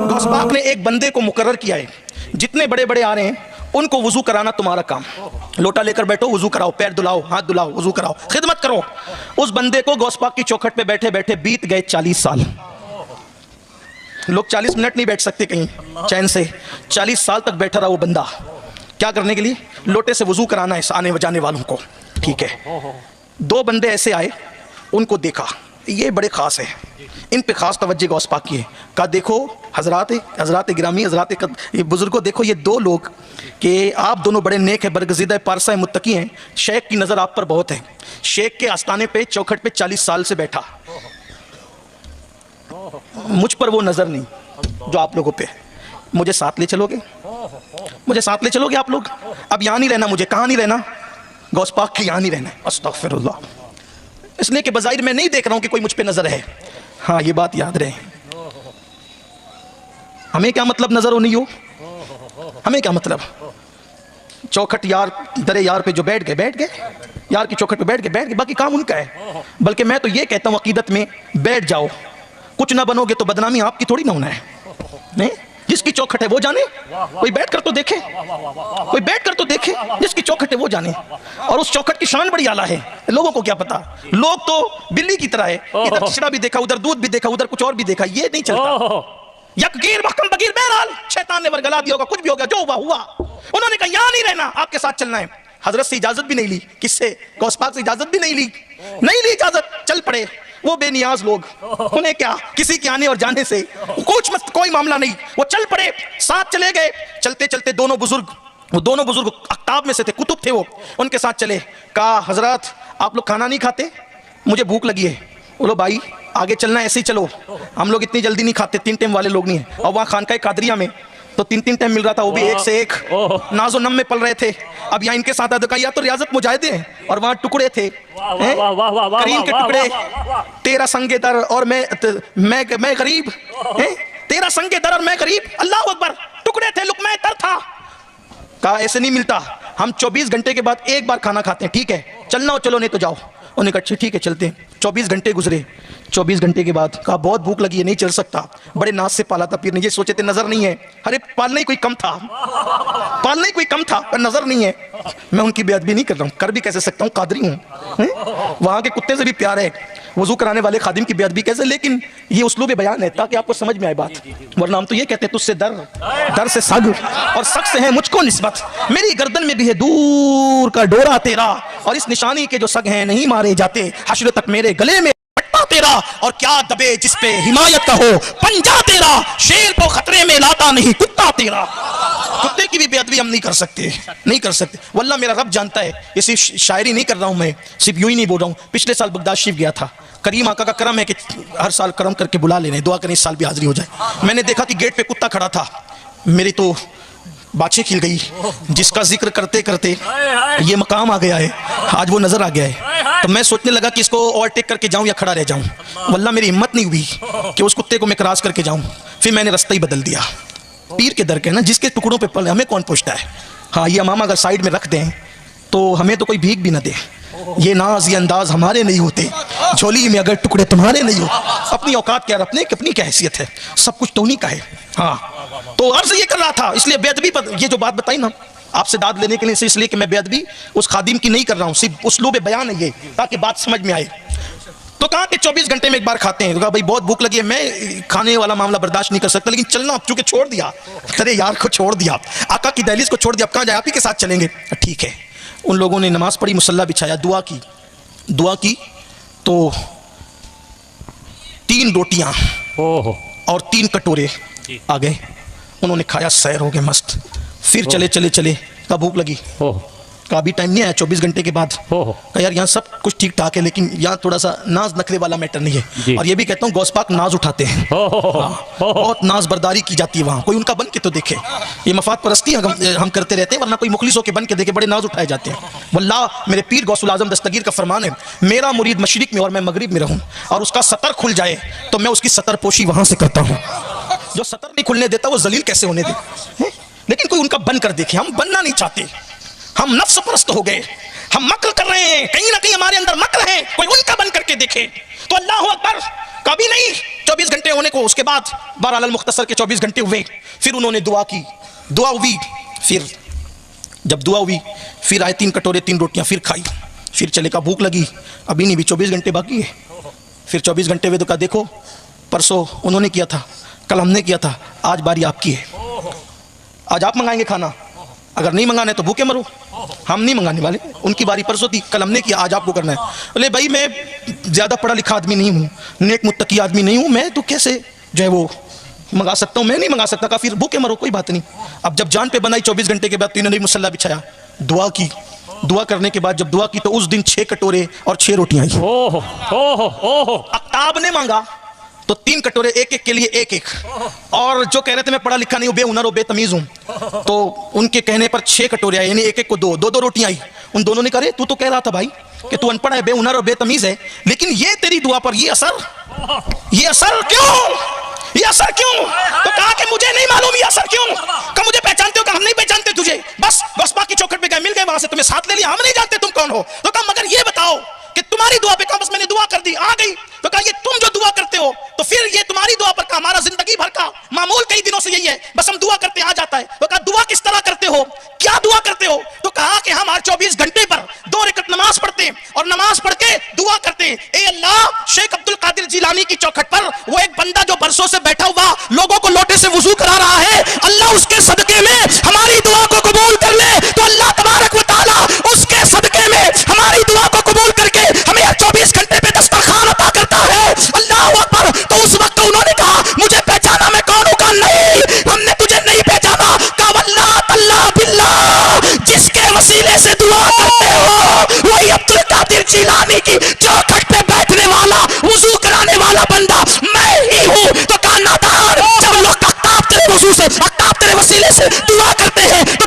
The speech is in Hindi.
गौस पाक ने एक बंदे को मुकर्रर किया है, जितने बड़े बड़े आ रहे हैं उनको वुजू कराना तुम्हारा काम। लोटा लेकर बैठो, वुजू कराओ, पैर धुलाओ, हाथ धुलाओ, वुजू कराओ, खिदमत करो। उस बंदे को गौस पाक की चौखट पे बैठे बैठे बीत गए 40 साल। लोग 40 मिनट नहीं बैठ सकते कहीं चैन से, 40 साल तक बैठा रहा वो बंदा। क्या करने के लिए? लोटे से वुजू कराना है आने जाने वालों को। ठीक है, दो बंदे ऐसे आए, उनको देखा, ये बड़े खास है, इन पे खास तवज्जो गौस पाक की है। कहा देखो हजरात गिरामी, ये बुजुर्गों, देखो ये दो लोग कि आप दोनों बड़े नेक है, बरगज़ीदा पारसा है, मुत्तकी हैं, शेख की नज़र आप पर बहुत है। शेख के आस्थाने पे चौखट पे 40 साल से बैठा, मुझ पर वो नज़र नहीं जो आप लोगों पे। मुझे साथ ले चलोगे? मुझे साथ ले चलोगे आप लोग? अब यहाँ नहीं रहना, मुझे कहाँ नहीं रहना? गौस पाक के यहाँ नहीं रहना है। अस्तगफिरुल्लाह। इसलिए कि बज़ाहिर मैं नहीं देख रहा हूँ कि कोई मुझ पे नज़र है। हाँ, ये बात याद रहे। हमें क्या मतलब नज़र हो नहीं हो? हमें क्या मतलब? चौखट यार दरे यार पे जो बैठ गए, यार की चौखट पे बैठ गए, बाकी काम उनका है। बल्कि मैं तो ये कहता हूँ अकीदत में बैठ जाओ, कुछ ना बनोगे तो बदनामी आपकी थोड़ी ना होना है। नहीं, जिसकी चौखट है वो जाने, कोई बैठ कर तो देखे, कोई बैठ कर तो देखे, जिसकी चौखट है वो जाने। और उस चौखट की शान बड़ी आला है, लोगों को क्या पता। लोग तो बिल्ली की तरह है, इधर चिचड़ा भी देखा, उधर दूध भी देखा, उधर कुछ और भी देखा, ये नहीं चलता। यकगीर महकम बगीर, बहरहाल शैतान ने वरगला दिया होगा, कुछ भी हो गया, जो हुआ हुआ। उन्होंने कहा यहां नहीं रहना, आपके साथ चलना है। हजरत से इजाजत भी नहीं ली, किससे? गौस पाक से इजाजत भी नहीं ली इजाजत, चल पड़े। वो बेनियाज लोग, उन्हें क्या किसी के आने और जाने से कुछ मत, कोई मामला नहीं, वो चल पड़े, साथ चले गए। चलते चलते दोनों बुजुर्ग अख्ताब में से थे, कुतुब थे वो, उनके साथ चले। कहा हजरत आप लोग खाना नहीं खाते? मुझे भूख लगी है। बोलो भाई आगे चलना, ऐसे ही चलो, हम लोग इतनी जल्दी नहीं खाते, 3 टाइम वाले लोग नहीं है। और वहाँ खानकाह कादरिया में तो 3 टाइम मिल रहा था, वो भी एक से एक, नाजो नम में पल रहे थे। अब यहाँ इनके साथ या तो रियाजत मुजाहिदे हैं, और वहाँ टुकड़े थे, करीम के टुकड़े, तेरा संगे दर और मैं गरीब, तेरा संगे दर और मैं गरीब, अल्लाह अकबर, टुकड़े थे, लुक़मा तर था। कहा ऐसे नहीं मिलता, हम 24 घंटे के बाद एक बार खाना खाते हैं, ठीक है चलना हो चलो, नहीं तो जाओ। उन्होंने कहा ठीक है चलते हैं। 24 घंटे गुजरे, 24 घंटे के बाद कहा बहुत भूख लगी है, नहीं चल सकता। बड़े नाज से पाला था पीर ने, ये सोचे थे नजर नहीं है, अरे पालने ही कोई कम था, पर नजर नहीं है। मैं उनकी बेअदबी नहीं कर रहा हूँ, कर भी कैसे सकता हूँ, कादरी हूँ। वहाँ के कुत्ते से भी प्यार है, वजू कराने वाले खादिम की बेअदबी कैसे? लेकिन ये उस्लूब बयान है ताकि आपको समझ में आए बात, वरना हम तो ये कहते हैं तुझसे दर से सग, और सग से है मुझको निस्बत। मेरी गर्दन में भी है दूर का डोरा तेरा, और इस निशानी के जो सग हैं नहीं मारे जाते, हश्र तक मेरे गले में पट्टा तेरा, और क्या दबे जिस पे हिमायत का हो पंजा तेरा, शेर को खतरे में लाता नहीं कुत्ता तेरा। कुत्ते की भी बेअदबी हम नहीं कर सकते। वल्लाह मेरा रब जानता है, ये सिर्फ शायरी नहीं कर रहा हूँ मैं, सिर्फ यूं ही नहीं बोल रहा हूँ। पिछले साल बगदाद शरीफ गया था, करीम आका का करम है कि हर साल करम करके बुला लेने, दुआ करें इस साल भी हाजिरी हो जाए। मैंने देखा कि गेट पे कुत्ता खड़ा था, मेरी तो बातें खिल गई। जिसका जिक्र करते करते ये मकाम आ गया है, आज वो नजर आ गया है, तो मैं सोचने लगा कि इसको ओवरटेक करके जाऊं या खड़ा रह जाऊं। वल्लाह मेरी हिम्मत नहीं हुई कि उस कुत्ते को मैं क्रॉस करके जाऊं। फिर मैंने रास्ता ही बदल दिया। पीर के दर के ना, जिसके टुकड़ों पे पल हमें कौन पूछता है। हाँ, ये अमामा अगर साइड में रख दें तो हमें तो कोई भीख भी ना दे। ये नाज ये अंदाज हमारे नहीं होते, झोली में अगर टुकड़े तुम्हारे नहीं हो। अपनी औकात क्या, अपनी क्या हैसियत है, सब कुछ तो उन्हीं का है। हाँ, तो अर्ज ये कर रहा था, इसलिए बेअदबी पर ये जो बात बताई ना आपसे दाद लेने के लिए, इसलिए कि मैं बेअदबी उस खादिम की नहीं कर रहा हूँ, सिर्फ उस्लूब बयान है ये, ताकि बात समझ में आए। तो कहा कि 24 घंटे में एक बार खाते हैं। तो कहा भाई बहुत भूख लगी है, मैं खाने वाला मामला बर्दाश्त नहीं कर सकता, लेकिन चलना चूंकि छोड़ दिया, अरे यार को छोड़ दिया, आका की दहलीज को छोड़ दिया, अब कहाँ जाए, आप ही के साथ चलेंगे। ठीक है, उन लोगों ने नमाज पढ़ी, मुसल्ला बिछाया, दुआ की तो 3 रोटियां और 3 कटोरे आ गए। उन्होंने खाया, सैर हो गए मस्त। फिर चले कब भूख लगी, का भी टाइम नहीं आया, 24 घंटे के बाद। कहा यार यहाँ सब कुछ ठीक ठाक है, लेकिन यहाँ थोड़ा सा नाज नखरे वाला मैटर नहीं है। और ये भी कहता हूँ गौस पाक नाज उठाते हैं, बहुत नाज बर्दारी की जाती है वहाँ। कोई उनका बन के तो देखे, ये मफाद परस्ती हम करते रहते हैं, वरना कोई मुखलिस होकर बन के देखे, बड़े नाज उठाए जाते हैं। वल्लाह मेरे पीर गौसुल आजम दस्तगीर का फरमान है, मेरा मुरीद मशरिक में और मैं मगरिब में रहूँ, और उसका सतर खुल जाए तो मैं उसकी सतर पोशी वहाँ से करता हूँ। जो सतर नहीं खुलने देता वो जलील कैसे होने दे। लेकिन कोई उनका बन कर देखे, हम बनना नहीं चाहते। हम नफ्स परस्त हो गए, हम मक्र कर रहे हैं, कहीं ना कहीं हमारे अंदर मक्र है, कोई उनका बन करके देखे। तो अल्लाह अकबर कभी नहीं। 24 घंटे होने को उसके बाद बहरहाल मुख्तसर के 24 घंटे हुए, फिर उन्होंने दुआ की, दुआ हुई, फिर जब दुआ हुई फिर आए 3 कटोरे 3 रोटियां फिर खाई, फिर चले का भूख लगी, अभी नहीं भी 24 घंटे बाकी है। फिर 24 घंटे हुए तो कहा देखो परसों उन्होंने किया था, कल हमने किया था, आज बारी आपकी है, आज आप मंगाएंगे खाना, अगर नहीं मंगाना है तो भूखे मरो, हम नहीं मंगाने वाले, उनकी बारी परसों थी, कल हमने किया, आज आपको करना है। बोले भाई मैं ज़्यादा पढ़ा लिखा आदमी नहीं हूँ, नेक मुत्तकी आदमी नहीं हूँ, मैं तो कैसे जो है वो मंगा सकता हूँ, मैं नहीं मंगा सकता। कहा फिर भूखे मरो, कोई बात नहीं। अब जब जान पे बनाई 24 घंटे के बाद तो इन्होंने मुसल्ला बिछाया, दुआ की, दुआ करने के बाद जब दुआ की तो उस दिन 6 कटोरे और 6 रोटियां आई। अख्ताब ने मांगा तो 3 कटोरे एक एक के लिए एक एक, और जो कह रहे थे मैं पढ़ा लिखा नहीं हूँ, बेहुनर और बेतमीज हूँ, तो उनके कहने पर 6 कटोरे आए, यानी एक एक को दो रोटियां आई। उन दोनों ने कहा तू तो कह रहा था भाई कि तू अनपढ़ है, बेहुनर और बेतमीज है, लेकिन ये तेरी दुआ पर ये असर क्यों, ये असर क्यों? तो कहा कि मुझे नहीं मालूम ये असर क्यों। कहा मुझे पहचानते हो? कहा हम नहीं पहचानते तुझे, बस बाकी चौखट पे गए, मिल गए, वहां से तुम्हें साथ ले लिया, हम नहीं जानते तुम कौन हो। तो कहा मगर ये बताओ कि तुम्हारी दुआ पे, कहा बस मैंने दुआ कर दी, आ गई। तो कहा ये तुम जो दुआ करते हो तो फिर ये तुम्हारी दुआ पर, कहा हमारा जिंदगी भर का मामूल कई दिनों से यही है, बस हम दुआ करते आ जाता है। तो कहा दुआ किस तरह करते हो, क्या दुआ करते हो? तो कहा कि हम हर 24 घंटे पर 2 रकअत नमाज पढ़ते हैं और नमाज पढ़ के दुआ करते हैं, ए अल्लाह शेख अब्दुल कादिर जिलानी की चौखट पर वो एक बंदा जो बरसों से बैठा हुआ लोगों को लोटे से वुजू करा रहा है, अल्लाह उसके सदके में हमारी दुआ को कबूल कर ले। तो अल्लाह तबारक व तआला उसके सदके में हमारी दुआ को कबूल करके हमें 24 घंटे पे दस्तरखान अता करता है। अल्लाह अकबर। तो उस वक्त उन्होंने कहा मुझे पहचाना मैं कौन हूं? का नहीं, हमने तुझे नहीं पहचाना। का वल्लाह तल्लाह बिल्लाह, जिसके वसीले से दुआ करते हो वही अब्दुल कादिर जिलानी की चौखट पे बैठने वाला वुजू कराने वाला बंदा मैं ही हूं। तो कहा नादान, जब लोग अख्ताब तेरे वजू से, अख्ताब तेरे वसीले से दुआ करते हैं तो